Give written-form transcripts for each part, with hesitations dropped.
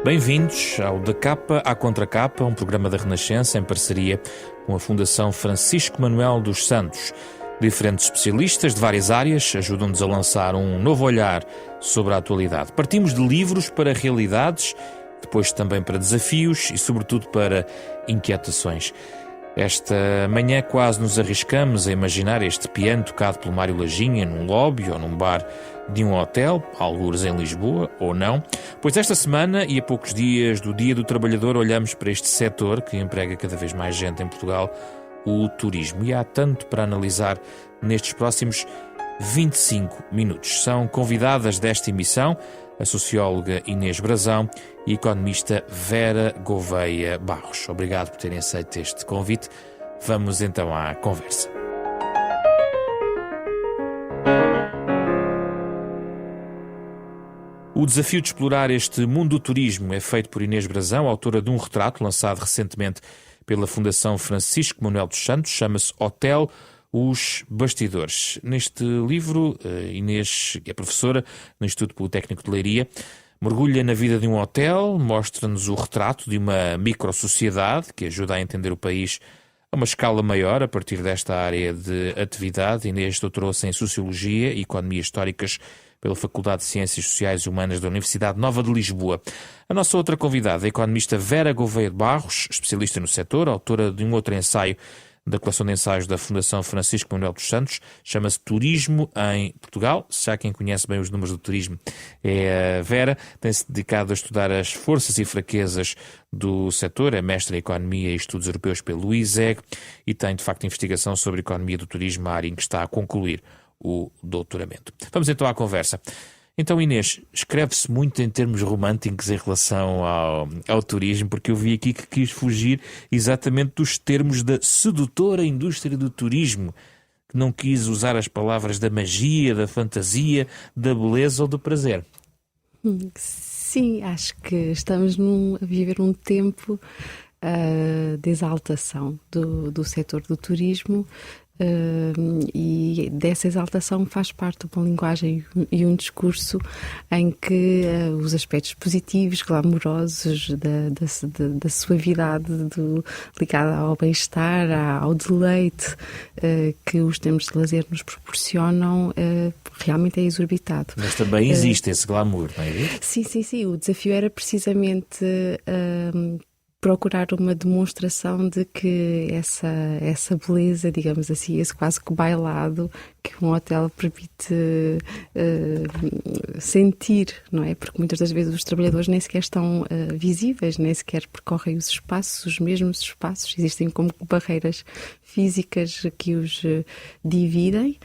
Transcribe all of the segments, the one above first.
Bem-vindos ao Da Capa à Contracapa, um programa da Renascença em parceria com a Fundação Francisco Manuel dos Santos. Diferentes especialistas de várias áreas ajudam-nos a lançar um novo olhar sobre a atualidade. Partimos de livros para realidades, depois também para desafios e, sobretudo, para inquietações. Esta manhã quase nos arriscamos a imaginar este piano tocado pelo Mário Lajinha num lobby ou num bar de um hotel, algures em Lisboa, ou não. Pois esta semana e a poucos dias do Dia do Trabalhador olhamos para este setor que emprega cada vez mais gente em Portugal, o turismo. E há tanto para analisar nestes próximos 25 minutos. São convidadas desta emissão a socióloga Inês Brazão e a economista Vera Gouveia Barros. Obrigado por terem aceito este convite. Vamos então à conversa. O desafio de explorar este mundo do turismo é feito por Inês Brazão, autora de um retrato lançado recentemente pela Fundação Francisco Manuel dos Santos, chama-se Hotel Os Bastidores. Neste livro, Inês é professora no Instituto Politécnico de Leiria, mergulha na vida de um hotel, mostra-nos o retrato de uma microsociedade que ajuda a entender o país a uma escala maior a partir desta área de atividade. Inês doutorou-se em Sociologia e Economia Históricas pela Faculdade de Ciências Sociais e Humanas da Universidade Nova de Lisboa. A nossa outra convidada, a economista Vera Gouveia de Barros, especialista no setor, autora de um outro ensaio da coleção de ensaios da Fundação Francisco Manuel dos Santos, chama-se Turismo em Portugal. Se há quem conhece bem os números do turismo, é a Vera. Tem-se dedicado a estudar as forças e fraquezas do setor, é mestre em Economia e Estudos Europeus pelo ISEG e tem, de facto, investigação sobre a economia do turismo, a área em que está a concluir o doutoramento. Vamos então à conversa. Então, Inês, escreve-se muito em termos românticos em relação ao turismo, porque eu vi aqui que quis fugir exatamente dos termos da sedutora indústria do turismo, que não quis usar as palavras da magia, da fantasia, da beleza ou do prazer. Sim, acho que estamos a viver um tempo de exaltação do setor do turismo. E dessa exaltação faz parte uma linguagem e um discurso em que os aspectos positivos, glamourosos da suavidade ligada ao bem-estar, ao deleite que os tempos de lazer nos proporcionam, realmente é exorbitado. Mas também existe esse glamour, não é? Sim. O desafio era precisamente procurar uma demonstração de que essa beleza, digamos assim, esse quase que bailado que um hotel permite sentir, não é? Porque muitas das vezes os trabalhadores nem sequer estão visíveis, nem sequer percorrem os espaços, os mesmos espaços, existem como barreiras físicas que os dividem,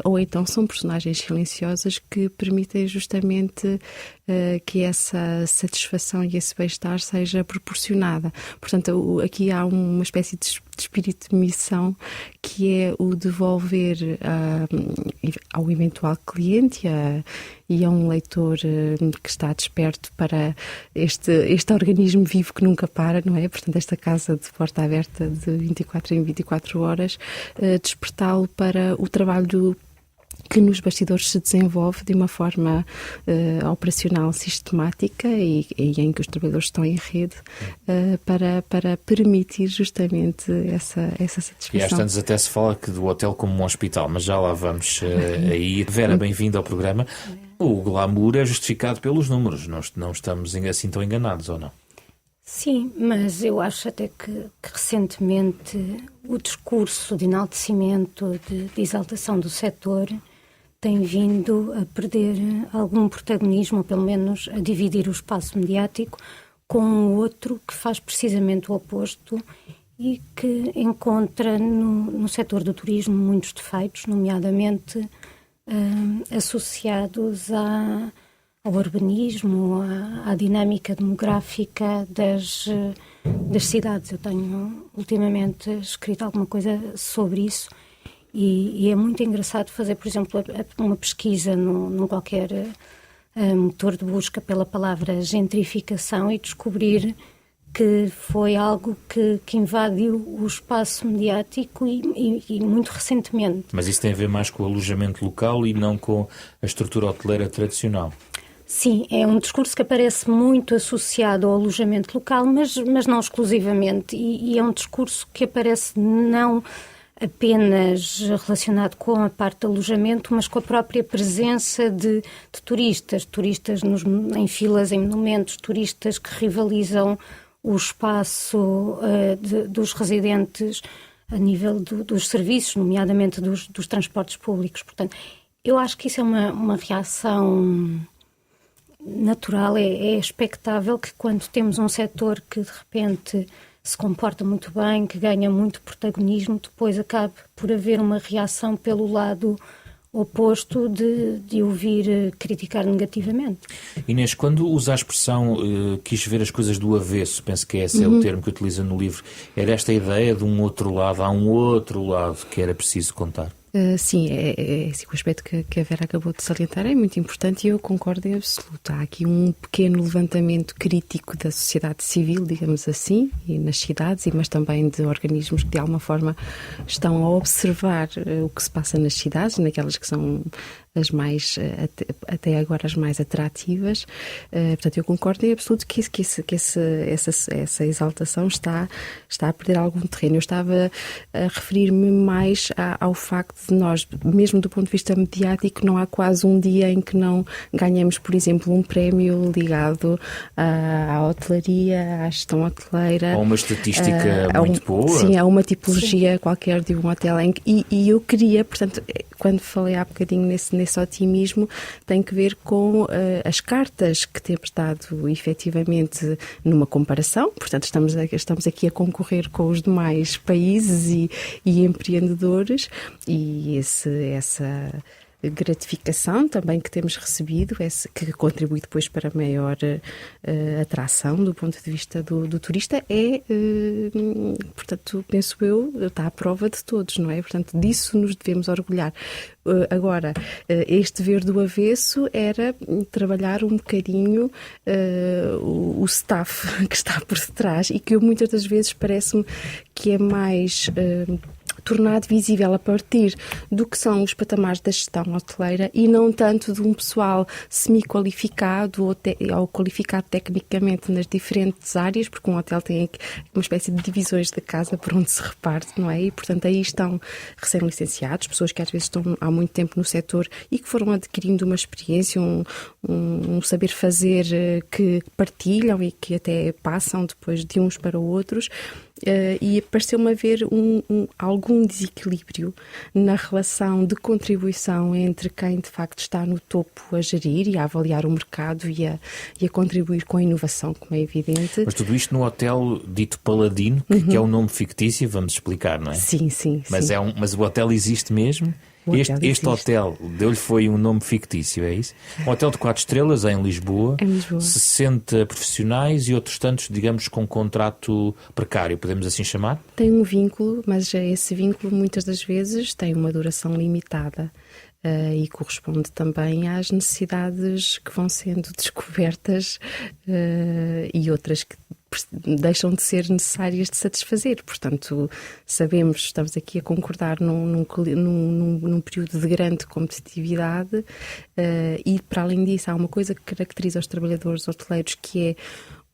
ou então são personagens silenciosas que permitem justamente que essa satisfação e esse bem-estar seja proporcionada. Portanto, aqui há uma espécie de espírito de missão que é o devolver ao eventual cliente e a um leitor que está desperto para este organismo vivo que nunca para, não é? Portanto, esta casa de porta aberta de 24 em 24 horas, despertá-lo para o trabalho que nos bastidores se desenvolve de uma forma operacional sistemática e em que os trabalhadores estão em rede para permitir justamente essa satisfação. E às tantas até se fala que do hotel como um hospital, mas já lá vamos aí. Vera, bem-vinda ao programa. O glamour é justificado pelos números, não estamos assim tão enganados, ou não? Sim, mas eu acho até que recentemente o discurso de enaltecimento, de exaltação do setor tem vindo a perder algum protagonismo, ou pelo menos a dividir o espaço mediático com outro que faz precisamente o oposto e que encontra no setor do turismo muitos defeitos, nomeadamente associados ao urbanismo, à dinâmica demográfica das cidades. Eu tenho ultimamente escrito alguma coisa sobre isso e é muito engraçado fazer, por exemplo, uma pesquisa num qualquer motor de busca pela palavra gentrificação e descobrir que foi algo que invadiu o espaço mediático e muito recentemente. Mas isso tem a ver mais com o alojamento local e não com a estrutura hoteleira tradicional? Sim, é um discurso que aparece muito associado ao alojamento local, mas não exclusivamente. E é um discurso que aparece não apenas relacionado com a parte do alojamento, mas com a própria presença de turistas em filas, em monumentos, turistas que rivalizam o espaço dos residentes a nível dos serviços, nomeadamente dos transportes públicos. Portanto, eu acho que isso é uma reação natural, é expectável que quando temos um setor que de repente se comporta muito bem, que ganha muito protagonismo, depois acabe por haver uma reação pelo lado oposto de ouvir criticar negativamente. Inês, quando usa a expressão quis ver as coisas do avesso, penso que esse é o termo que utiliza no livro, era esta ideia de um outro lado, há um outro lado que era preciso contar? Sim, esse o aspecto que a Vera acabou de salientar é muito importante e eu concordo em absoluto. Há aqui um pequeno levantamento crítico da sociedade civil, digamos assim, e nas cidades, mas também de organismos que de alguma forma estão a observar o que se passa nas cidades, naquelas que são as mais, até agora as mais atrativas. Portanto, eu concordo em absoluto que essa exaltação está a perder algum terreno. Eu estava a referir-me mais ao facto de nós, mesmo do ponto de vista mediático, não há quase um dia em que não ganhamos, por exemplo, um prémio ligado à hotelaria, à gestão hoteleira. Há uma estatística muito boa. Sim, há uma tipologia qualquer de um hotel e eu queria, portanto, quando falei há bocadinho nesse otimismo, tem que ver com as cartas que temos dado efetivamente numa comparação. Portanto, estamos aqui a concorrer com os demais países e empreendedores e essa gratificação também que temos recebido, que contribui depois para a maior atração do ponto de vista do turista, portanto, penso eu, está à prova de todos, não é? Portanto, disso nos devemos orgulhar. Agora, este ver do avesso era trabalhar um bocadinho o staff que está por detrás e que eu muitas das vezes parece-me que é mais tornado visível a partir do que são os patamares da gestão hoteleira e não tanto de um pessoal semi-qualificado ou qualificado tecnicamente nas diferentes áreas, porque um hotel tem uma espécie de divisões da casa por onde se reparte, não é? E, portanto, aí estão recém-licenciados, pessoas que às vezes estão há muito tempo no setor e que foram adquirindo uma experiência, um saber fazer que partilham e que até passam depois de uns para outros. E pareceu-me haver algum desequilíbrio na relação de contribuição entre quem de facto está no topo a gerir e a avaliar o mercado e a contribuir com a inovação, como é evidente. Mas tudo isto no hotel dito Paladino, que é um nome fictício, vamos explicar, não é? Sim. Mas o hotel existe mesmo? Este hotel deu-lhe um nome fictício, é isso? Um hotel de 4 estrelas em Lisboa, 60 profissionais e outros tantos, digamos, com contrato precário, podemos assim chamar? Tem um vínculo, mas esse vínculo muitas das vezes tem uma duração limitada. E corresponde também às necessidades que vão sendo descobertas e outras que deixam de ser necessárias de satisfazer. Portanto, estamos aqui a concordar num período de grande competitividade e, para além disso, há uma coisa que caracteriza os trabalhadores hoteleiros que é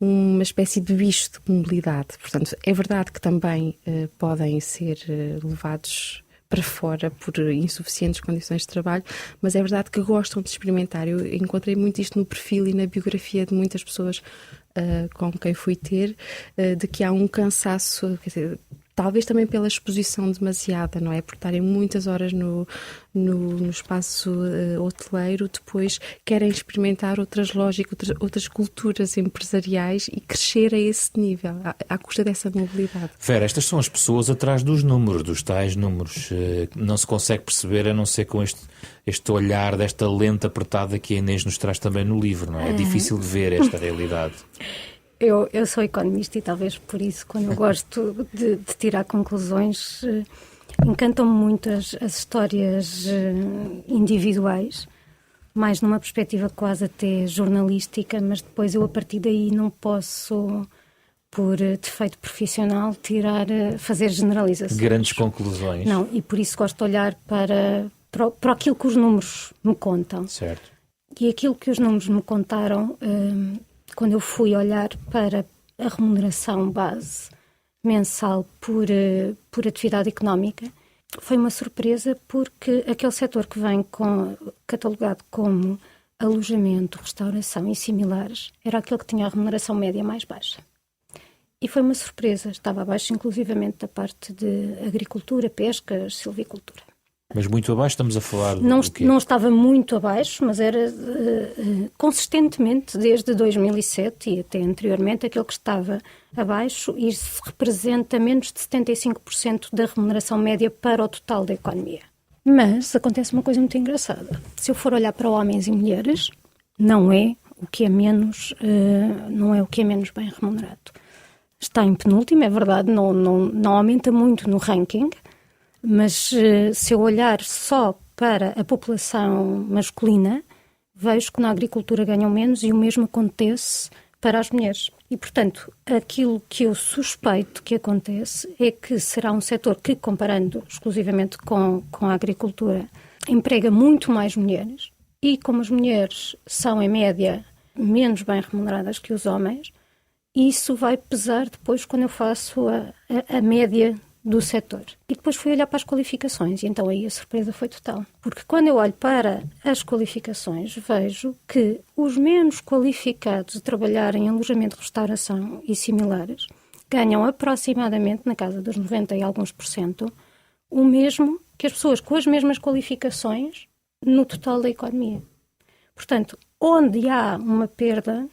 uma espécie de bicho de mobilidade. Portanto, é verdade que também podem ser levados para fora por insuficientes condições de trabalho, mas é verdade que gostam de experimentar. Eu encontrei muito isto no perfil e na biografia de muitas pessoas com quem fui ter, de que há um cansaço, quer dizer, talvez também pela exposição demasiada, não é? Por estarem muitas horas no espaço hoteleiro, depois querem experimentar outras lógicas, outras culturas empresariais e crescer a esse nível, à custa dessa mobilidade. Vera, estas são as pessoas atrás dos números, dos tais números. Não se consegue perceber, a não ser com este olhar desta lente apertada que a Inês nos traz também no livro, não é? É difícil de ver esta realidade. Eu sou economista e talvez por isso, quando eu gosto de tirar conclusões, encantam-me muito as histórias individuais, mais numa perspectiva quase até jornalística, mas depois eu a partir daí não posso, por defeito profissional, fazer generalizações. Grandes conclusões. Não, e por isso gosto de olhar para aquilo que os números me contam. Certo. E aquilo que os números me contaram, quando eu fui olhar para a remuneração base mensal por atividade económica, foi uma surpresa, porque aquele setor que vem catalogado como alojamento, restauração e similares era aquele que tinha a remuneração média mais baixa. E foi uma surpresa, estava abaixo inclusivamente da parte de agricultura, pesca, silvicultura. Mas muito abaixo, estamos a falar do quê? Não estava muito abaixo, mas era consistentemente desde 2007 e até anteriormente aquele que estava abaixo, e isso representa menos de 75% da remuneração média para o total da economia. Mas acontece uma coisa muito engraçada. Se eu for olhar para homens e mulheres, não é o que é menos bem remunerado. Está em penúltimo, é verdade, não aumenta muito no ranking, mas se eu olhar só para a população masculina, vejo que na agricultura ganham menos, e o mesmo acontece para as mulheres. E, portanto, aquilo que eu suspeito que acontece é que será um setor que, comparando exclusivamente com a agricultura, emprega muito mais mulheres, e como as mulheres são, em média, menos bem remuneradas que os homens, isso vai pesar depois quando eu faço a média do setor. E depois fui olhar para as qualificações, e então aí a surpresa foi total. Porque quando eu olho para as qualificações, vejo que os menos qualificados a trabalhar em alojamento, restauração e similares ganham aproximadamente, na casa dos 90 e alguns %, o mesmo que as pessoas com as mesmas qualificações no total da economia. Portanto, onde há uma perda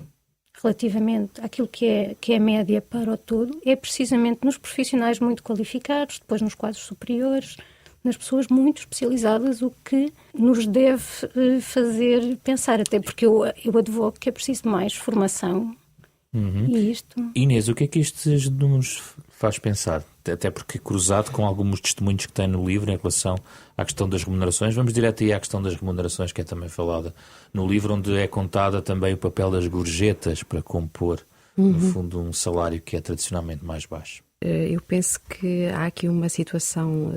relativamente àquilo que é a média para o todo, é precisamente nos profissionais muito qualificados, depois nos quadros superiores, nas pessoas muito especializadas, o que nos deve fazer pensar, até porque eu advogo que é preciso mais formação. E isto... Inês, o que é que estes números faz pensar? Até porque, cruzado com alguns testemunhos que tem no livro em relação à questão das remunerações, vamos direto aí à questão das remunerações, que é também falada no livro, onde é contada também o papel das gorjetas para compor, no fundo, um salário que é tradicionalmente mais baixo. Eu penso que há aqui uma situação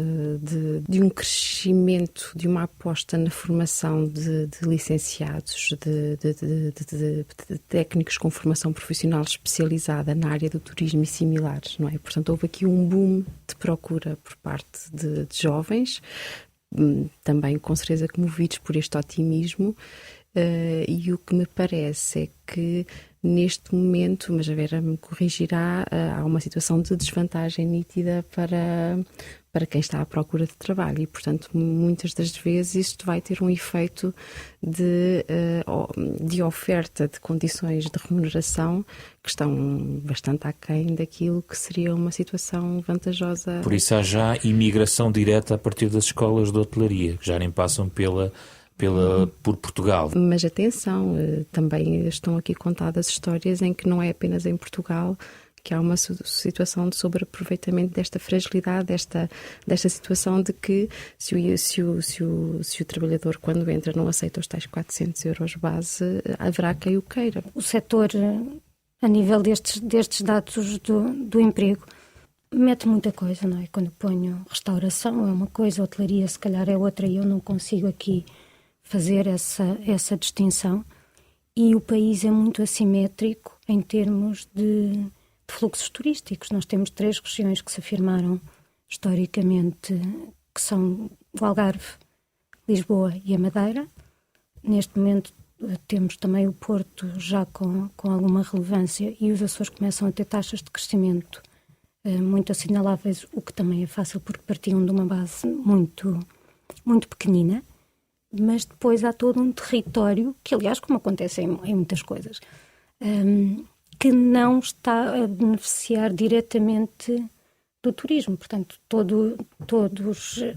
de um crescimento, de uma aposta na formação de licenciados, de técnicos com formação profissional especializada na área do turismo e similares, não é? Portanto, houve aqui um boom de procura por parte de jovens, também com certeza comovidos por este otimismo, e o que me parece é que neste momento, mas a Vera me corrigirá, há uma situação de desvantagem nítida para quem está à procura de trabalho, e portanto muitas das vezes isto vai ter um efeito de oferta de condições de remuneração que estão bastante aquém daquilo que seria uma situação vantajosa. Por isso há já imigração direta a partir das escolas de hotelaria, que já nem passam por Portugal. Mas atenção, também estão aqui contadas histórias em que não é apenas em Portugal que há uma situação de sobreaproveitamento desta fragilidade, desta situação de que se o trabalhador, quando entra, não aceita os tais 400 euros base, haverá quem o queira. O setor, a nível destes dados do emprego, mete muita coisa, não é? Quando eu ponho restauração é uma coisa, hotelaria se calhar é outra, e eu não consigo aqui fazer essa distinção, e o país é muito assimétrico em termos de fluxos turísticos. Nós temos 3 regiões que se afirmaram historicamente, que são o Algarve, Lisboa e a Madeira. Neste momento temos também o Porto já com alguma relevância, e os Açores começam a ter taxas de crescimento muito assinaláveis, o que também é fácil porque partiam de uma base muito, muito pequenina. Mas depois há todo um território, que aliás, como acontece em muitas coisas, que não está a beneficiar diretamente do turismo. Portanto,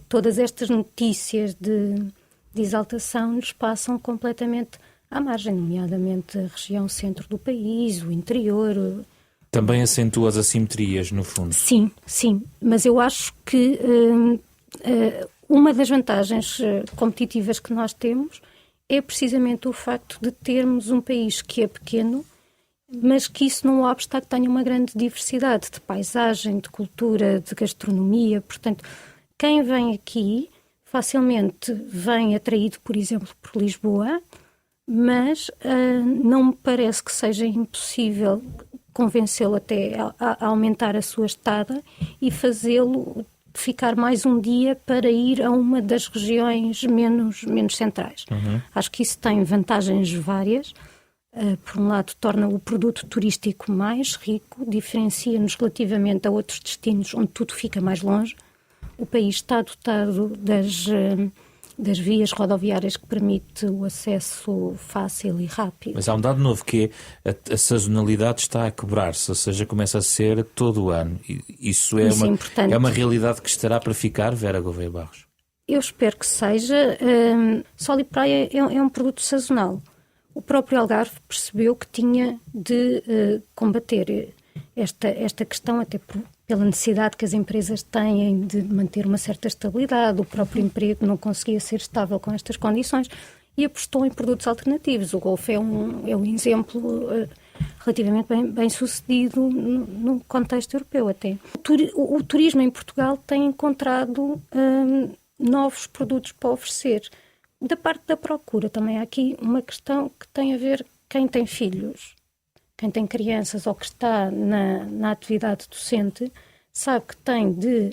todas estas notícias de exaltação lhes passam completamente à margem, nomeadamente a região centro do país, o interior. Também acentua as assimetrias, no fundo. Sim, mas eu acho que uma das vantagens competitivas que nós temos é precisamente o facto de termos um país que é pequeno, mas que isso não obsta que tenha uma grande diversidade de paisagem, de cultura, de gastronomia. Portanto, quem vem aqui facilmente vem atraído, por exemplo, por Lisboa, mas não me parece que seja impossível convencê-lo até a aumentar a sua estada e fazê-lo ficar mais um dia para ir a uma das regiões menos centrais. Acho que isso tem vantagens várias. Por um lado, torna o produto turístico mais rico, diferencia-nos relativamente a outros destinos onde tudo fica mais longe. O país está dotado das vias rodoviárias que permite o acesso fácil e rápido. Mas há um dado novo que é a sazonalidade está a quebrar-se, ou seja, começa a ser todo o ano. Isso é uma realidade que estará para ficar, Vera Gouveia Barros? Eu espero que seja. Sol e praia é um produto sazonal. O próprio Algarve percebeu que tinha de combater esta questão, até pela necessidade que as empresas têm de manter uma certa estabilidade, o próprio emprego não conseguia ser estável com estas condições e apostou em produtos alternativos. O golfe é um exemplo relativamente bem sucedido no contexto europeu até. O turismo em Portugal tem encontrado novos produtos para oferecer. Da parte da procura também há aqui uma questão que tem a ver quem tem filhos. Quem tem crianças ou que está na atividade docente sabe que tem de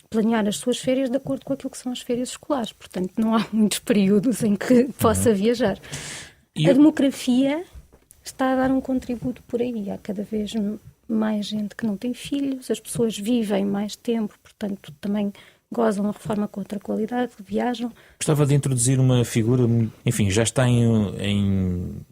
planear as suas férias de acordo com aquilo que são as férias escolares. Portanto, não há muitos períodos em que possa viajar. A demografia está a dar um contributo por aí. Há cada vez mais gente que não tem filhos, as pessoas vivem mais tempo, portanto, também gozam a reforma com outra qualidade, viajam. Gostava de introduzir uma figura, enfim, já está em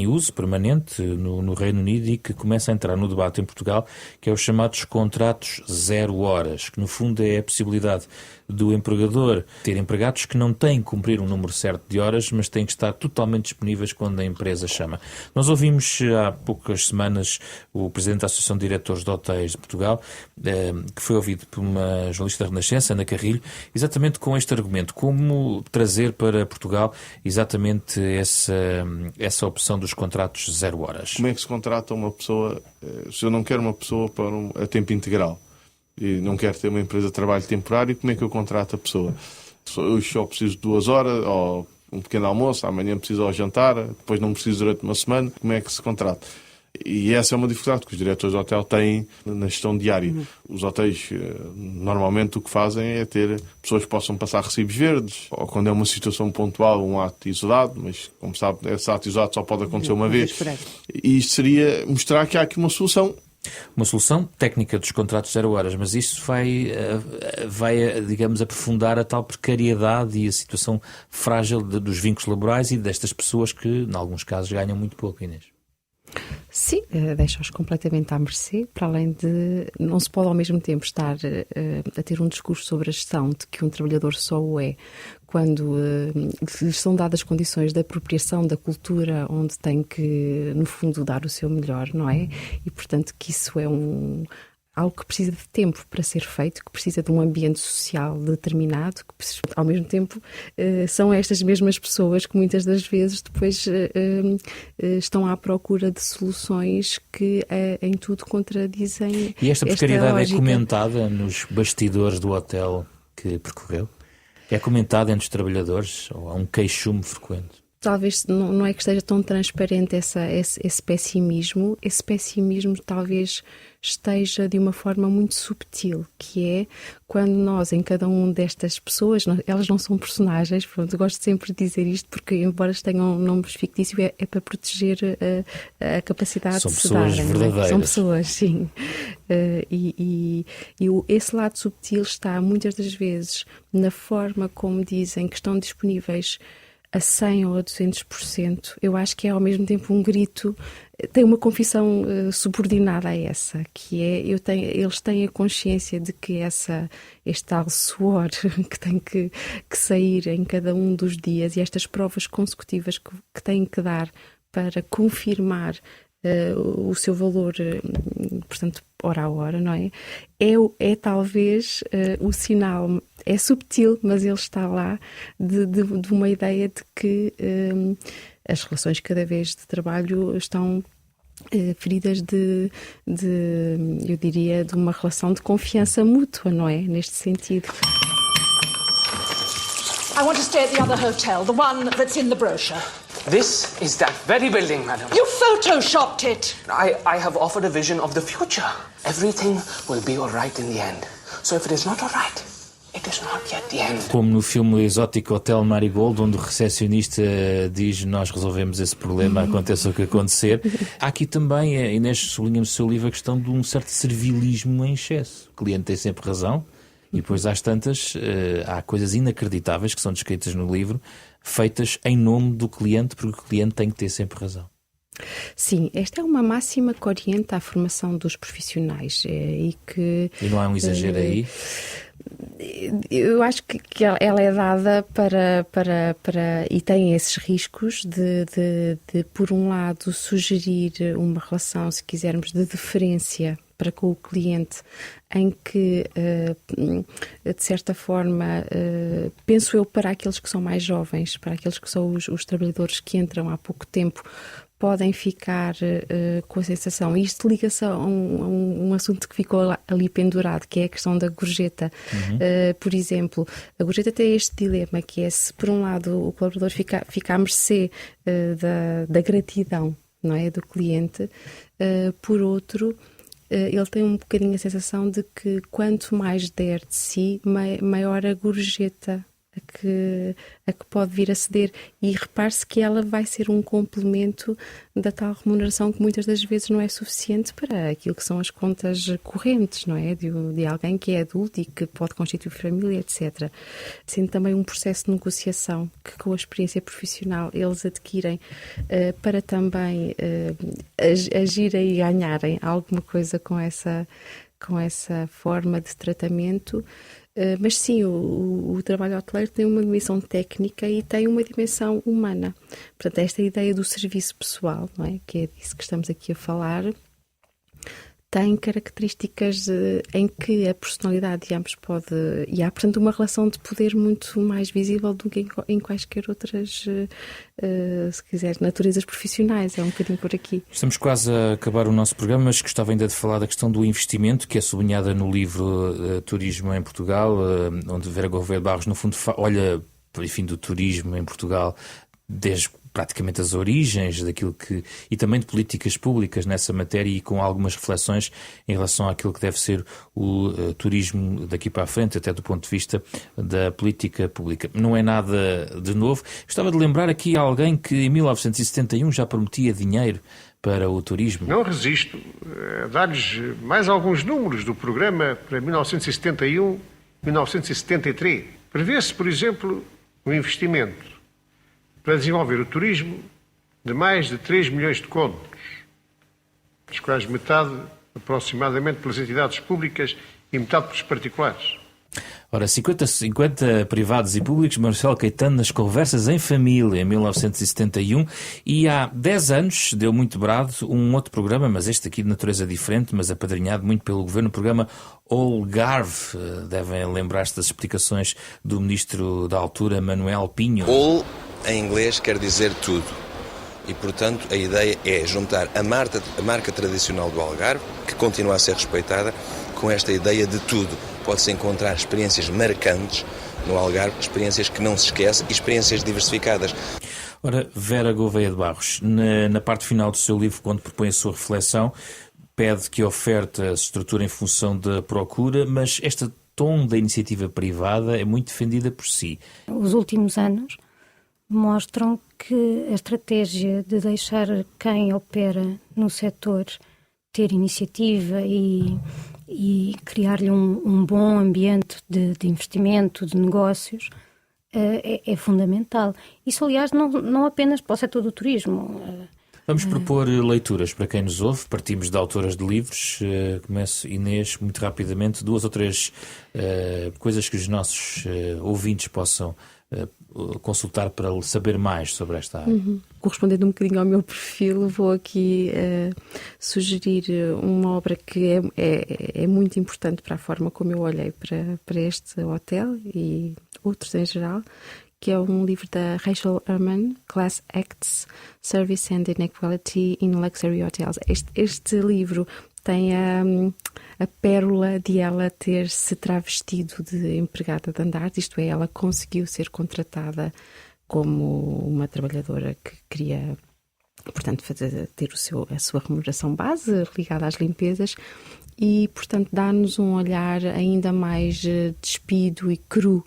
uso permanente no Reino Unido e que começa a entrar no debate em Portugal, que é os chamados contratos 0 horas, que no fundo é a possibilidade do empregador ter empregados que não têm que cumprir um número certo de horas, mas têm que estar totalmente disponíveis quando a empresa chama. Nós ouvimos há poucas semanas o Presidente da Associação de Diretores de Hotéis de Portugal, que foi ouvido por uma jornalista da Renascença, Ana Carrilho, exatamente com este argumento, como trazer para Portugal exatamente essa opção dos contratos 0 horas. Como é que se contrata uma pessoa, se eu não quero uma pessoa a tempo integral e não quero ter uma empresa de trabalho temporário, como é que eu contrato a pessoa? Hoje só preciso de 2 horas, ou um pequeno almoço, amanhã preciso ao jantar, depois não preciso durante uma semana, como é que se contrata? E essa é uma dificuldade que os diretores de hotel têm na gestão diária. Os hotéis, normalmente, o que fazem é ter pessoas que possam passar recibos verdes, ou quando é uma situação pontual, um ato isolado, mas, como sabe, esse ato isolado só pode acontecer uma vez. E isto seria mostrar que há aqui uma solução. Uma solução técnica dos contratos 0 horas, mas isso vai, digamos, aprofundar a tal precariedade e a situação frágil dos vínculos laborais e destas pessoas que, em alguns casos, ganham muito pouco, Inês. Sim, deixa-os completamente à mercê, para além de não se pode ao mesmo tempo estar a ter um discurso sobre a gestão de que um trabalhador só o é quando lhes são dadas condições de apropriação da cultura onde tem que, no fundo, dar o seu melhor, não é? E, portanto, que isso é algo que precisa de tempo para ser feito, que precisa de um ambiente social determinado, que ao mesmo tempo são estas mesmas pessoas que muitas das vezes depois estão à procura de soluções que em tudo contradizem. E esta precariedade é comentada nos bastidores do hotel que percorreu? É comentada entre os trabalhadores ou há um queixume frequente? Talvez não é que esteja tão transparente esse pessimismo. Esse pessimismo talvez esteja de uma forma muito subtil, que é quando nós, em cada um destas pessoas, elas não são personagens, pronto, eu gosto sempre de dizer isto porque, embora tenham nomes fictícios, é para proteger a capacidade de se darem. São pessoas verdadeiras. São pessoas, sim. E esse lado subtil está muitas das vezes na forma como dizem que estão disponíveis a 100% ou a 200%, eu acho que é ao mesmo tempo um grito, tem uma confissão subordinada a essa, que é, eles têm a consciência de que este tal suor que tem que sair em cada um dos dias e estas provas consecutivas que têm que dar para confirmar o seu valor, portanto, hora a hora, não é? É talvez o sinal, é subtil, mas ele está lá, de uma ideia de que as relações cada vez de trabalho estão feridas eu diria, de uma relação de confiança mútua, não é? Neste sentido. I want to stay at the other hotel, the one that's in the brochure. This is that very building, madam. You photoshopped it. I have offered a vision of the future. Everything will be all right in the end. So if it is not all right, it is not yet the end. Como no filme Exótico Hotel Marigold, onde o recepcionista diz nós resolvemos esse problema, aconteça o que acontecer. Há aqui também, a Inês sublinha no seu livro a questão de um certo servilismo em excesso. O cliente tem sempre razão e depois às tantas há coisas inacreditáveis que são descritas no livro, feitas em nome do cliente, porque o cliente tem que ter sempre razão. Sim, esta é uma máxima que orienta a formação dos profissionais e não há um exagero aí? Eu acho que ela é dada para e tem esses riscos de, por um lado, sugerir uma relação, se quisermos, de deferência para com o cliente, em que, de certa forma, penso eu, para aqueles que são mais jovens, para aqueles que são os trabalhadores que entram há pouco tempo, podem ficar com a sensação, e isto liga-se a um assunto que ficou ali pendurado, que é a questão da gorjeta. Por exemplo, a gorjeta tem este dilema, que é se por um lado o colaborador fica à mercê da gratidão, não é, do cliente, por outro ele tem um bocadinho a sensação de que quanto mais der de si, maior a gorjeta a que pode vir a ceder, e repare-se que ela vai ser um complemento da tal remuneração que muitas das vezes não é suficiente para aquilo que são as contas correntes, não é? De alguém que é adulto e que pode constituir família, etc. Sendo também um processo de negociação que, com a experiência profissional, eles adquirem para também agirem e ganharem alguma coisa com essa forma de tratamento. Mas sim, o trabalho hoteleiro tem uma dimensão técnica e tem uma dimensão humana. Portanto, esta ideia do serviço pessoal, não é? Que é disso que estamos aqui a falar, tem características em que a personalidade de ambos pode... E há, portanto, uma relação de poder muito mais visível do que em quaisquer outras, se quiser, naturezas profissionais. É um bocadinho por aqui. Estamos quase a acabar o nosso programa, mas gostava ainda de falar da questão do investimento, que é sublinhada no livro Turismo em Portugal, onde Vera Gouveia de Barros, no fundo, olha, enfim, do turismo em Portugal desde praticamente as origens daquilo que... e também de políticas públicas nessa matéria, e com algumas reflexões em relação àquilo que deve ser o turismo daqui para a frente, até do ponto de vista da política pública. Não é nada de novo. Gostava de lembrar aqui alguém que em 1971 já prometia dinheiro para o turismo. Não resisto a dar-lhes mais alguns números do programa para 1971-1973. Prevê-se, por exemplo, um investimento para desenvolver o turismo de mais de 3 milhões de contos, dos quais metade aproximadamente pelas entidades públicas e metade pelos particulares. Ora, 50 privados e públicos, Marcelo Caetano nas Conversas em Família, em 1971, e há 10 anos deu muito brado um outro programa, mas este aqui de natureza diferente, mas apadrinhado muito pelo Governo, o programa Algarve. Devem lembrar-se das explicações do Ministro da altura, Manuel Pinho. All, em inglês, quer dizer tudo. E, portanto, a ideia é juntar a marca tradicional do Algarve, que continua a ser respeitada, com esta ideia de tudo. Pode-se encontrar experiências marcantes no Algarve, experiências que não se esquece e experiências diversificadas. Ora, Vera Gouveia de Barros, na parte final do seu livro, quando propõe a sua reflexão, pede que a oferta se estruture em função da procura, mas esta tom da iniciativa privada é muito defendida por si. Os últimos anos mostram que a estratégia de deixar quem opera no setor ter iniciativa e criar-lhe um bom ambiente de investimento, de negócios, é fundamental. Isso, aliás, não apenas para o setor do turismo. Vamos propor leituras para quem nos ouve. Partimos de autoras de livros. Começo, Inês, muito rapidamente, 2 ou 3 coisas que os nossos ouvintes possam consultar para saber mais sobre esta área. Correspondendo um bocadinho ao meu perfil, vou aqui sugerir uma obra que é muito importante para a forma como eu olhei para este hotel e outros em geral, que é um livro da Rachel Ehrman, Class Acts, Service and Inequality in Luxury Hotels. Este livro tem a pérola de ela ter se travestido de empregada de andar, isto é, ela conseguiu ser contratada como uma trabalhadora que queria, portanto, ter a sua remuneração base ligada às limpezas e, portanto, dá-nos um olhar ainda mais despido e cru,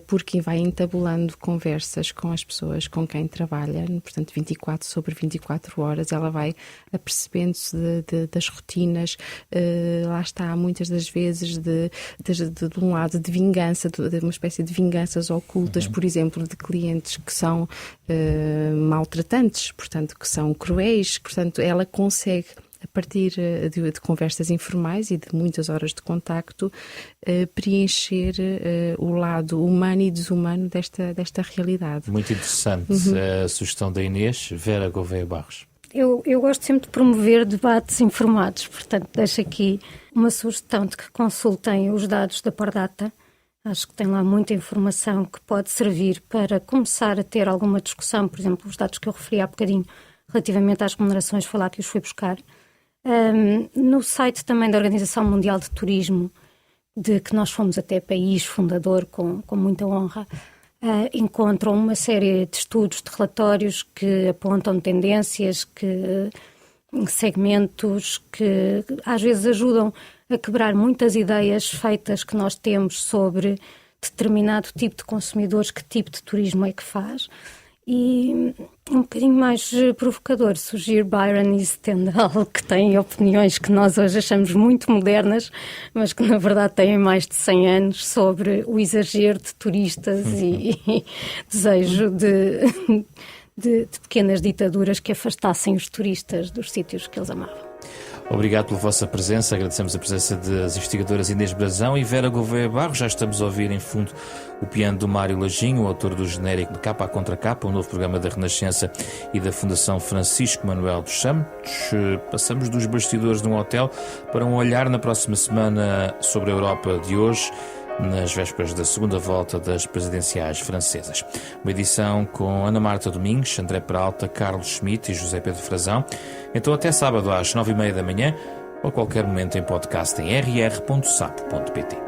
porque vai entabulando conversas com as pessoas com quem trabalha, portanto 24 sobre 24 horas, ela vai apercebendo-se das rotinas, lá está, muitas das vezes de um lado de vingança, de uma espécie de vinganças ocultas, por exemplo, de clientes que são maltratantes, portanto que são cruéis, portanto ela consegue, a partir de conversas informais e de muitas horas de contacto, preencher o lado humano e desumano desta realidade. Muito interessante a sugestão da Inês. Vera Gouveia Barros. Eu gosto sempre de promover debates informados, portanto deixo aqui uma sugestão de que consultem os dados da Pordata. Acho que tem lá muita informação que pode servir para começar a ter alguma discussão, por exemplo, os dados que eu referi há bocadinho relativamente às remunerações, foi lá que os fui buscar. No site também da Organização Mundial de Turismo, de que nós fomos até país fundador com muita honra, encontram uma série de estudos, de relatórios que apontam tendências, segmentos que às vezes ajudam a quebrar muitas ideias feitas que nós temos sobre determinado tipo de consumidores, que tipo de turismo é que faz. E um bocadinho mais provocador, sugiro Byron e Stendhal, que têm opiniões que nós hoje achamos muito modernas, mas que na verdade têm mais de 100 anos, sobre o exagero de turistas e desejo de pequenas ditaduras que afastassem os turistas dos sítios que eles amavam. Obrigado pela vossa presença. Agradecemos a presença das investigadoras Inês Brazão e Vera Gouveia Barros. Já estamos a ouvir em fundo o piano do Mário Lajinho, autor do genérico de Capa à Contra Capa, um novo programa da Renascença e da Fundação Francisco Manuel dos Santos. Passamos dos bastidores de um hotel para um olhar na próxima semana sobre a Europa de hoje, nas vésperas da segunda volta das presidenciais francesas. Uma edição com Ana Marta Domingues, André Peralta, Carlos Schmidt e José Pedro Frazão. Então até sábado às 9h30 da manhã ou a qualquer momento em podcast em rr.sapo.pt.